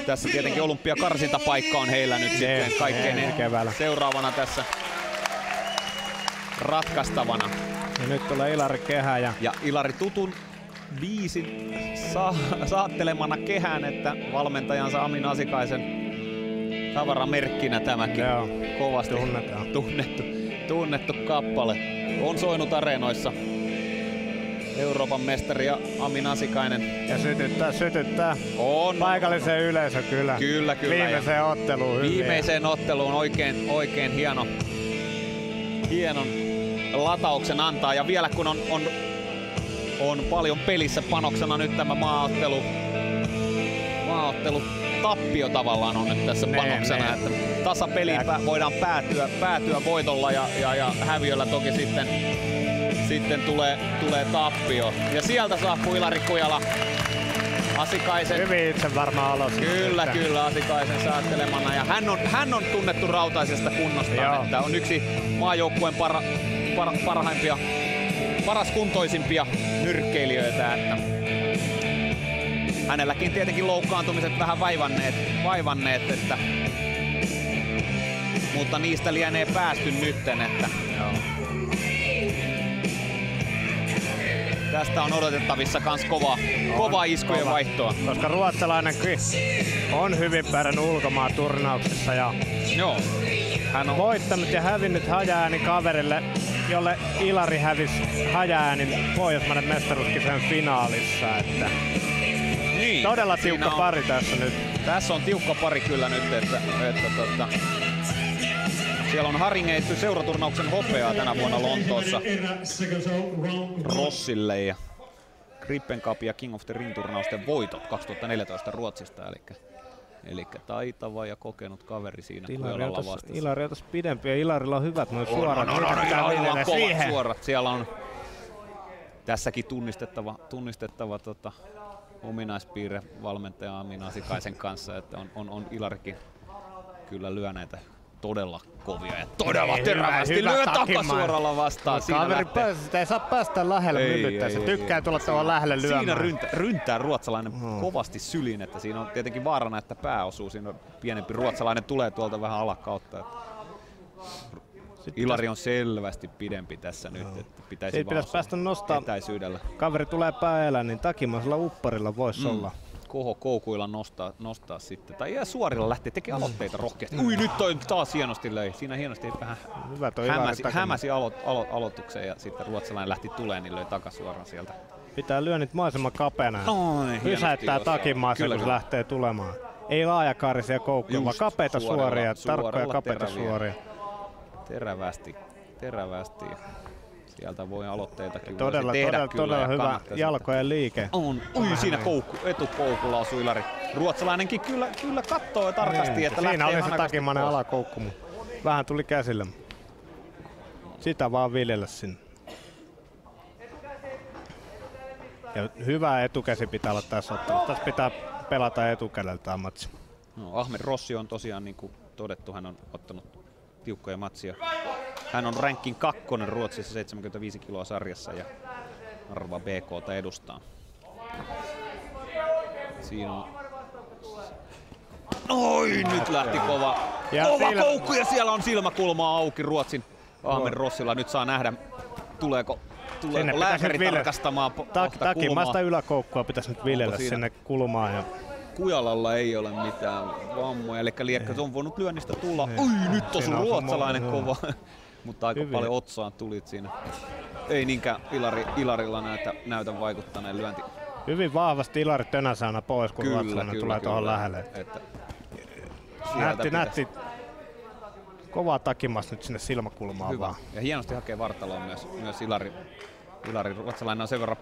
Tässä tietenkin olympiakarsintapaikka on heillä nyt sitten kaikkein seuraavana tässä ratkaistavana. Ja nyt tulee Ilari kehä ja Ilari tutun biisin saattelemana kehään, että valmentajansa Ami Nasikaisen tavaramerkkinä tämäkin kovasti tunnettu kappale. On soinut areenoissa. Euroopan mestari ja Ami Nasikainen. Ja sytyttää. On. Paikallisen yleisö kyllä. Kyllä. Viimeiseen otteluun. Viimeiseen otteluun oikein hienon latauksen antaa. Ja vielä kun on paljon pelissä panoksena nyt tämä maaottelu tappio tavallaan on nyt tässä panoksena. Että tasapeliin voidaan päätyä voitolla ja häviöllä toki sitten tulee tappio. Ja sieltä saapuu Ilari Kujala. Asikaisen. Hyvin itse varmaan alas. Kyllä, Asikaisen saattelemana. Ja hän on tunnettu rautaisesta kunnostaan, että on yksi maajoukkueen parhaimpia, paraskuntoisimpia nyrkkeilijöitä. Että hänelläkin tietenkin loukkaantumiset vähän vaivanneet että, mutta niistä lienee päästy nytten. Että, tästä on odotettavissa kans kova iskujen vaihtoa. Koska ruotsalainen on hyvin pärjännyt ulkomaan turnauksessa ja hän on voittanut ja hävinnyt Hajaäänin kaverille, jolle Ilari hävisi Hajaäänin Pohjoismaiden mestaruuskisojen finaalissa. Että todella tiukka pari tässä nyt. Tässä on tiukka pari kyllä nyt, että siellä on Haringeitty seuraturnauksen hopeaa tänä vuonna Lontoossa Rossille ja Gripen Cup ja King of the Ring -turnausten voitot 2014 Ruotsista. Eli taitava ja kokenut kaveri siinä Kujalalla vastassa. Ilari on tässä pidempi ja Ilarilla on hyvät noin suorat. Aivan kovat suorat. Siellä on tässäkin tunnistettava ominaispiirre valmentaja Ami Nasikaisen kanssa, että on Ilarikin kyllä lyö näitä todella kovia ja todella terävästi lyö takasuoralla vastaan. Kaveri ei saa päästä lähelle myllyttää, se tykkää tulla tuolla lähelle lyömään. Siinä ryntää ruotsalainen kovasti syliin, että siinä on tietenkin vaarana, että pää osuu. Siinä on pienempi ruotsalainen tulee tuolta vähän alakautta. Ilari on selvästi pidempi tässä nyt, että pitäisi päästä nostaa etäisyydellä. Kaveri tulee päällä, niin takimaisella upparilla voisi olla. Koukuilla nostaa sitten. Tai suorilla lähtee tekemään aloitteita rohkeasti. Nyt toi taas hienosti löi. Siinä hienosti vähän hämäsi aloituksen ja sitten ruotsalainen lähti tuleen, niin löi takasuoraan sieltä. Pitää lyönnit mahdollisimman kapeana. Pysäyttää takimaassa, kun se lähtee tulemaan. Ei laajakarisia koukkuja, vaan kapeita suoria, tarkkoja kapeita suoria. Terävästi. Sieltä voi aloitteitakin todella hyvä jalkojen liike. Siinä etukoukulla osuu Ilari. Ruotsalainenkin kyllä katsoo tarkasti, että siinä oli se takimainen alakoukku. Vähän tuli käsille. Sitä vaan viljellä sinne. Ja hyvä etukäsi pitää olla tässä ottelussa. Tässä pitää pelata etukädeltä matsi. Ahmed Rossi on tosiaan, niin kuin todettu, hän on ottanut tiukkoja matsia. Hän on rankin 2 Ruotsissa 75 kiloa sarjassa ja arva BK:ta edustaa. Siinä on... Nyt lähti kova koukku ja siellä on silmäkulmaa auki Ruotsin Ahmed Rossilla. Nyt saa nähdä, tuleeko lääkäri tarkastamaan takimaista yläkoukkua pitäisi nyt viljellä sinne kulmaan. Ja Kujalalla ei ole mitään vammoja, eli liekkä se on voinut lyönnistä tulla. Nyt osui ruotsalainen kova. Mutta aika paljon otsaan tulit siinä. Ei niinkään Ilarilla näytä vaikuttaneen lyönti. Hyvin vahvasti Ilari tönäsää aina pois, kun ruotsalainen tulee tuohon lähelle. Nätti. Kovaa takimasta nyt sinne silmäkulmaan vaan. Ja hienosti hakee vartaloon myös Ilari. Ruotsalainen on sen verran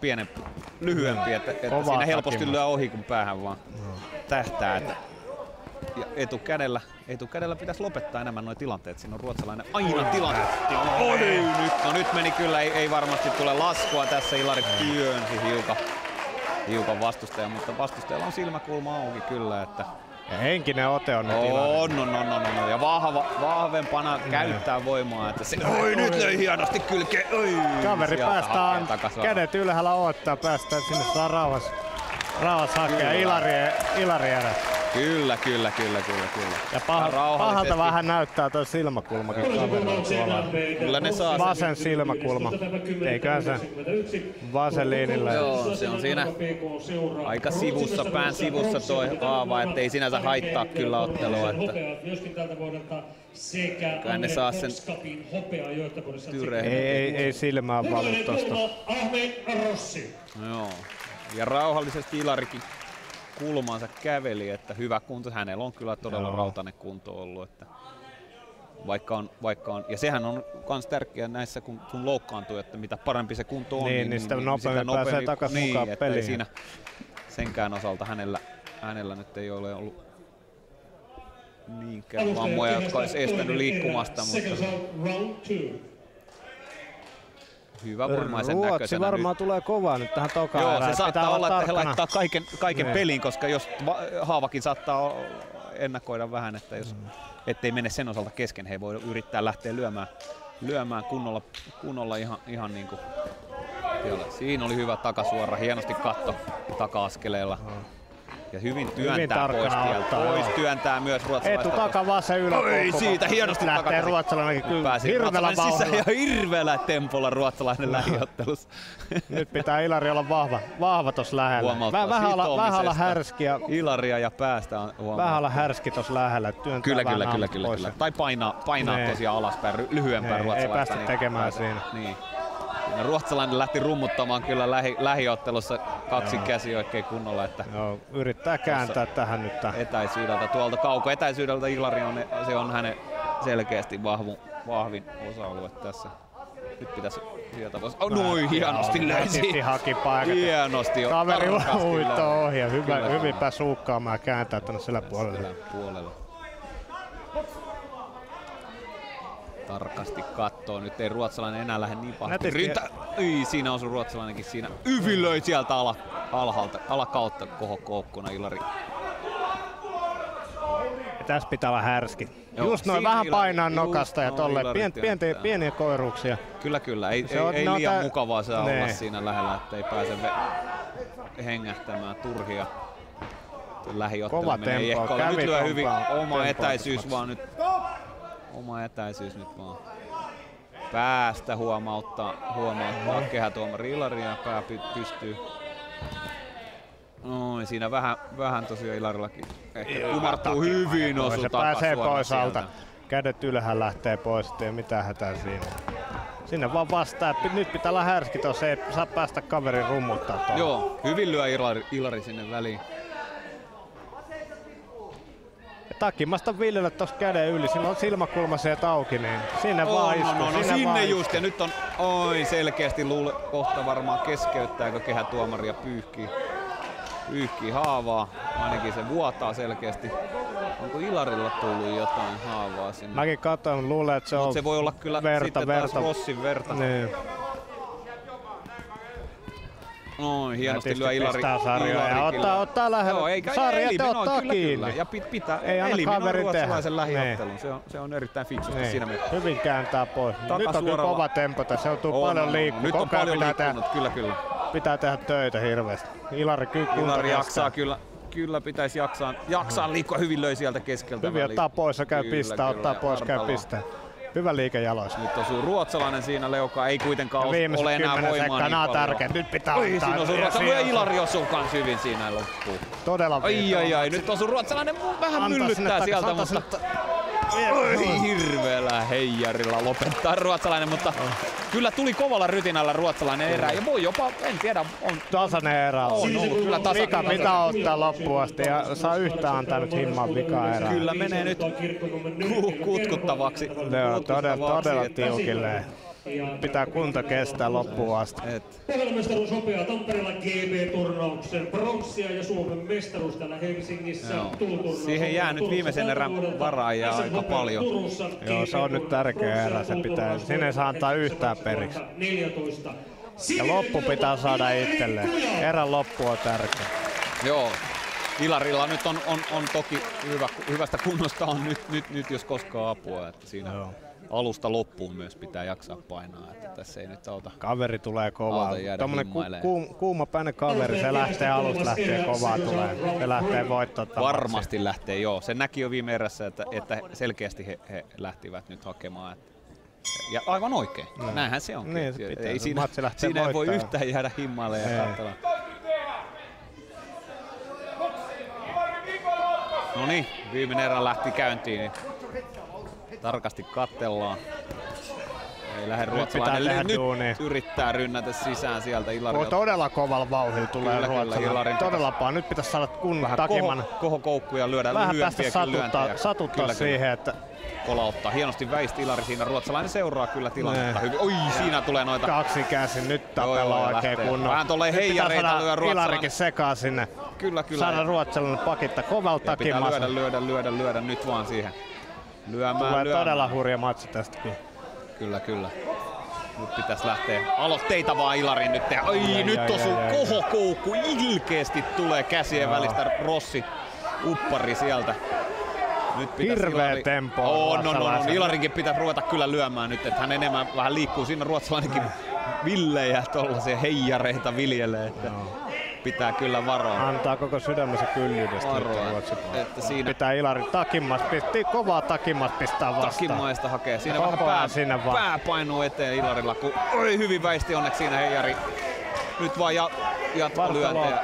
lyhyempi, että siinä helposti lyö ohi, kun päähän vaan tähtää. Ja etukädellä pitäisi lopettaa enemmän nuo tilanteet. Siinä on ruotsalainen aina tilanne. Nyt meni kyllä, ei varmasti tule laskua tässä. Ilari työnsi hiukan vastustaja, mutta vastustajalla on silmäkulma auki kyllä. Että ja henkinen ote on nyt Ilari. Ja vahvempana käyttää voimaa. Että se, nyt löi hienosti kylkeen. Kaveri päästään kädet ylhäällä odottaa, päästään sinne saa rauhassa hakea. Ilari edessä. Kyllä. Ja pahalta vähän näyttää toi silmäkulmakin kaverilla tuolla. Kyllä ne saa vasen silmäkulma. Eiköhän se vaseliinilla. Joo, se on siinä aika sivussa, pään sivussa toi haava, ettei sinänsä haittaa kyllä ottelua. Että kyllä ne saa sen tyrehden. Ei silmään valu tosta. Joo. Ja rauhallisesti Ilarikin kulmaansa käveli, että hyvä kunto. Hänellä on kyllä todella rautainen kunto ollut. Että vaikka on, ja sehän on myös tärkeää näissä, kun loukkaantuu, että mitä parempi se kunto on, niin sitä nopeammin pääsee takaisin mukaan peliin. Siinä senkään osalta hänellä nyt ei ole ollut niinkään vammoja, jotka olisi estänyt liikkumasta. Mutta hyvä voimaisen näköisenä. Ruotsi varmaan tulee kovaa nyt tähän tokaan. Joo, se saattaa olla, että he laittaa kaiken pelin, koska jos haavakin saattaa ennakoida vähän, että jos ettei mene sen osalta kesken, he voi yrittää lähteä lyömään kunnolla ihan niin kuin. Siinä oli hyvä takasuora, hienosti katto taka-askeleella. Ja hyvin työntää pois tieltä. Työntää myös ruotsalaista. Etu vasen yläpolku. Ei siitä, hienosti lähtee ruotsalainenkin kyllä hirveellä vauhdilla. Ja hirveellä tempolla ruotsalainen lähiottelussa. Nyt pitää Ilari olla vahva tossa lähellä. Vähän olla härski. Ilaria ja päästä on huomattava. Vähän olla härski tossa lähellä. Kyllä. Tai painaa tosiaan alaspäin, lyhyempään ruotsalaista. Ei päästä tekemään siinä. Niin. No, ruotsalainen lähti rummuttamaan kyllä lähiottelussa kaksin käsi oikein kunnolla. Että yrittää kääntää tähän nyt. Etäisyydeltä, tuolta kaukoetäisyydeltä Ilari on hänen selkeästi vahvin osa-alue tässä. Nyt pitäisi sieltä voisi. Noin, hienosti löysi. Hienosti jo. Kaveri uitto ohi ja hyvin pääsi suukkaamaan ja kääntää tänne sillä puolelle. Tarkasti kattoo. Nyt ei ruotsalainen enää lähde niin pahasti. Siinä osui ruotsalainenkin siinä. Yvilöi sieltä alakautta kohokoukkuna Ilari. Ja tässä pitää olla härski. Just noin vähän painaa nokasta ja tolleen pieniä koiruuksia. Kyllä. Ei liian mukavaa saa olla siinä lähellä, ettei pääse hengähtämään turhia. Lähiottelu menee ehkolla. Nyt lyö hyvin oma etäisyys vaan nyt. Oma etäisyys nyt vaan. Päästä huomauttaa kehätuomari Ilari ja pää pystyy. Noin, siinä vähän tosiaan Ilarillakin ehkä kumartuu hyvin osu se pääsee pois alta. Kädet ylhäällä lähtee pois, ettei mitään hätää siinä. Sinne vaan vastaa. Nyt pitää olla härski tossa, ei saa päästä kaverin rummuttaa tuolla. Joo, hyvin lyö Ilari sinne väliin. Takimasta Villelle tossa käden yli, sillä on silmäkulma sieltä auki, niin sinne vaan istuu. Sinne just, ja nyt on selkeästi kohta varmaan keskeyttääkö kehätuomari ja pyyhkii haavaa, ainakin se vuotaa selkeästi. Onko Ilarilla tullut jotain haavaa sinne? Mäkin katson, luulen, että se voi olla kyllä sitten taas Rossin verta. Niin. Noin, hienosti lyö Ilari. Ottaa lähellä. Sarja te ottaa kiinni. Ja pitää eliminoida ruotsalaisen lähiottelun. Se on erittäin fiksusti siinä mielessä. Hyvin kääntää pois. Nyt on kyllä kova tempo tässä. Se joutuu paljon liikkumaan. Nyt on paljon liikkunut, kyllä. Pitää tehdä töitä hirveästi. Ilari jaksaa kyllä pitäisi jaksaa liikkua. Hyvin löi sieltä keskeltä. Hyvin ottaa pois ja käy pistää. Ottaa pois, käy pistää. Hyvä liike jaloissa. Nyt osuu ruotsalainen siinä leukaa, ei kuitenkaan ole enää voimaa niin paljon. Tärkeä. Nyt pitää ottaa. Siinä osuu ruotsalainen ja Ilari osuu kans hyvin siinä loppuun. Todella ai. Nyt osuu ruotsalainen vähän myllyttää sieltä, mutta hirveellä heijarilla lopettaa ruotsalainen, mutta kyllä tuli kovalla rytinällä ruotsalainen erä ja voi jopa, en tiedä, on tasainen erä. On ollut kyllä tasainen. Vika pitää ottaa loppuun asti ja saa yhtään antaa nyt himman vikaa erää. Kyllä menee nyt kutkuttavaksi. Joo, todella tiukille. Pitää kunta kestää loppuun asti. Maailmanmestaruus hopeaa Tampereella GB-turnauksen pronssia ja Suomen mestaruus täällä Helsingissä. Siihen jää nyt viimeisen erän varaan ja aika paljon. Joo, se on nyt tärkeä erä. Sinne ei saa antaa yhtään periksi. Ja loppu pitää saada itselleen. Erän loppu on tärkeä. Joo. Ilarilla nyt on toki hyvästä kunnosta on nyt jos koskaan apua. Että siinä alusta loppuun myös pitää jaksaa painaa, että tässä ei nyt auta. Kaveri tulee kovaa. Tommonen kuumapäinen kaveri, se lähtee alusta lähtee kovaa tulee. Se lähtee voittamaan. Varmasti lähtee, joo. Se näki jo viime erässä, että selkeästi he lähtivät nyt hakemaan. Ja aivan oikein, näinhän se onkin. Niin, se ei siinä ei voi yhtään jäädä himmaille ja katsella. No niin, viimeinen erä lähti käyntiin, niin tarkasti katsellaan. Ei lähde ruotsalainen nyt yrittää rynnätä sisään sieltä Ilarilta. Todella kovalla vauhdilla tulee ruotsalainen. Todella paha. Nyt pitäisi saada kunnon takiman. Kohokoukkuja lyödä lyhyempiäkin lyöntejä. Satuttaa siihen, että kolauttaa. Hienosti väisti Ilari siinä. Ruotsalainen seuraa kyllä tilannetta hyvin. Oi, siinä tulee noita. Kaksi käsin. Nyt tapella oikein kunnon. Vähän tolleen heijareita lyö ruotsalainen. Ilarikin sekaa sinne. Kyllä. Saada ruotsalainen pakitta kovalla takimassa. Pitää lyödä nyt vaan siihen. Tulee todella hurja matsi tästäkin. Kyllä. Nyt pitäisi lähteä aloitteita vaan Ilarin nyt tehdä. Ai, nyt osuu kohokoukku. Ilkeästi tulee käsien välistä Rossi uppari sieltä. Nyt hirveä tempo. Ilarinkin pitäisi ruveta kyllä lyömään nyt, että hän enemmän vähän liikkuu. Siinä ruotsalainenkin villejä tollaisia heijareita viljelee. Että pitää kyllä varoa. Antaa koko sydämensä kyllyydestä. Että siinä pitää Ilari kovaa takimmasta pistää vastaan. Takimmaista hakee. Siinä vähän pää painuu eteen Ilarilla, kun oli hyvin väisti onneksi siinä heijari. Nyt vaan jatkolyöntejä.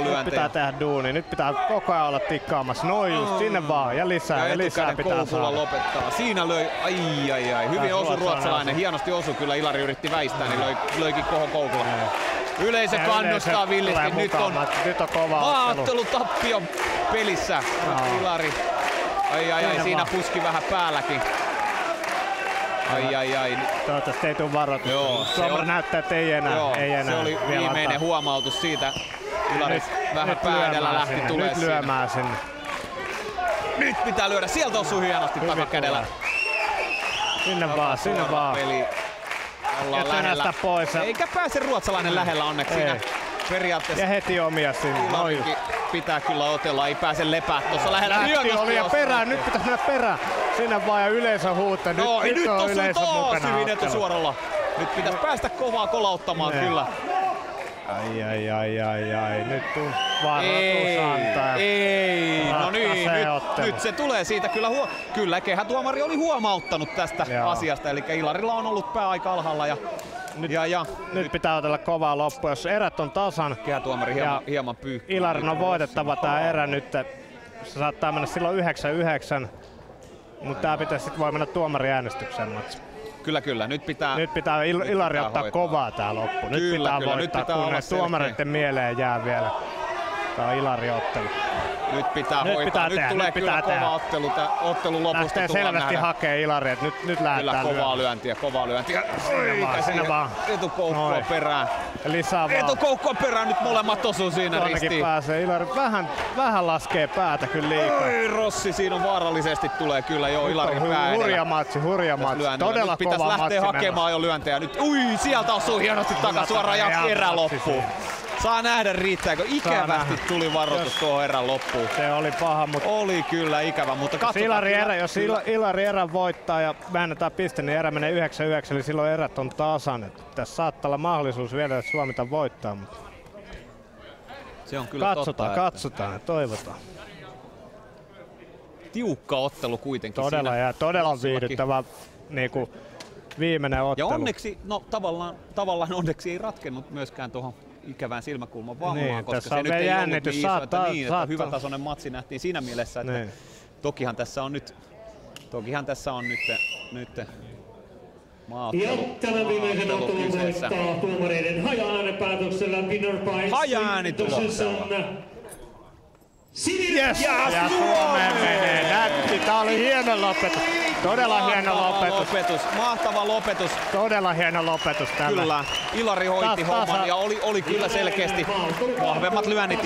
Nyt pitää tehdä duuni. Nyt pitää koko ajan olla tikkaamassa. Noin just sinne vaan. Ja lisää pitää saada. Lopettaa. Siinä löi. Ai. Hyvin osui ruotsalainen. Hienosti osui kyllä. Ilari yritti väistää, niin löikin kohokoukulla. Yleisö kannustaa villisti. Nyt on kova ottelu tappio pelissä. Ilari. Ai. Siinä puski vähän päälläkin. Ai. Toivottavasti ei tule varoitus. Suomari näyttää, että ei enää. Se oli viimeinen huomautus siitä. Ilari vähän päädellä lähti tulee nyt lyömään sinne. Nyt pitää lyödä. Sieltä osuu hienosti takakädellä. Sinne vaan. Peli. Ollaan lähellä. Pois. Eikä pääse ruotsalainen lähellä onneksi siinä periaatteessa. Ja heti omia sinne. Pitää kyllä otella, ei pääse lepää tuossa lähellä. Oli ja perään, nyt pitäisi mennä perään. Sinne vaan ja yleisö huutaa. Nyt on yleisö taas mukana. hyvin etusuoralla. Nyt pitäisi päästä kovaa kolauttamaan kyllä. Ai. Nyt tuu varoitus antaa. Ei. No niin, nyt se tulee siitä kyllä. Kyllä, kehätuomari oli huomauttanut tästä asiasta. Eli Ilarilla on ollut pää aika alhaalla. Nyt pitää otella kovaa loppua, jos erät on tasan. Kehätuomari hieman pyyhkii. Ilarin on voitettava tää erä nyt. Se saattaa mennä silloin 9-9. Mutta tää pitää sit voi mennä tuomariäänestykseen matsi. Kyllä. Nyt pitää Ilari ottaa kovaa tää loppu. Nyt pitää voittaa, kunnes tuomareiden mieleen jää vielä. Tää on Ilari-ottelu. Nyt pitää hoitaa. Nyt tulee kyllä kova ottelu lopusta. Lähtee selvästi hakee Ilari, että nyt lähdetään kovaa lyöntiä. Sinne vaan. Etukoukkua perään. Lisää vaan. Etukoukkua perään, nyt molemmat osuu siinä ristiin. Pääsee. Ilari vähän laskee päätä kyllä liikaa. Oi, Rossi, siinä on vaarallisesti tulee kyllä jo Ilarin pää edellä. Hurja matsi. Todella nyt kova matsi. Pitäisi lähteä hakemaan jo lyöntejä. Nyt sieltä osuu hienosti takasuoraan ja erä loppuu. Saa nähdä riittääkö. Ikävästi tuli varoitus tuohon erän loppuun. Se oli paha, mutta oli kyllä ikävä, mutta katsotaan. Jos Ilari erän voittaa ja väännetään piste, niin erä menee 9-9, eli silloin erät on tasan. Tässä saattaa olla mahdollisuus vielä, että Suomi tämän voittaa, mutta se on kyllä katsotaan ja toivotaan. Tiukka ottelu kuitenkin. Todella viihdyttävä niinku viimeinen ottelu. Ja onneksi, tavallaan onneksi ei ratkennut myöskään tuohon ikävään silmäkulman vammaan, koska se nyt ei ollut niin iso, että hyvä tasoinen matsi nähtiin siinä mielessä, että tokihan tässä on nyt Ja tämän viimeisen ottelun voittaa tuomareiden haja-äänepäätöksellä winner prize. Yes! Ja Suomeen menee nätti. Tää oli hieno lopetus. Todella hieno lopetus. Mahtava lopetus. Todella hieno lopetus tämä. Kyllä. Ilari hoiti homman ja oli kyllä selkeästi vahvemmat lyönnit.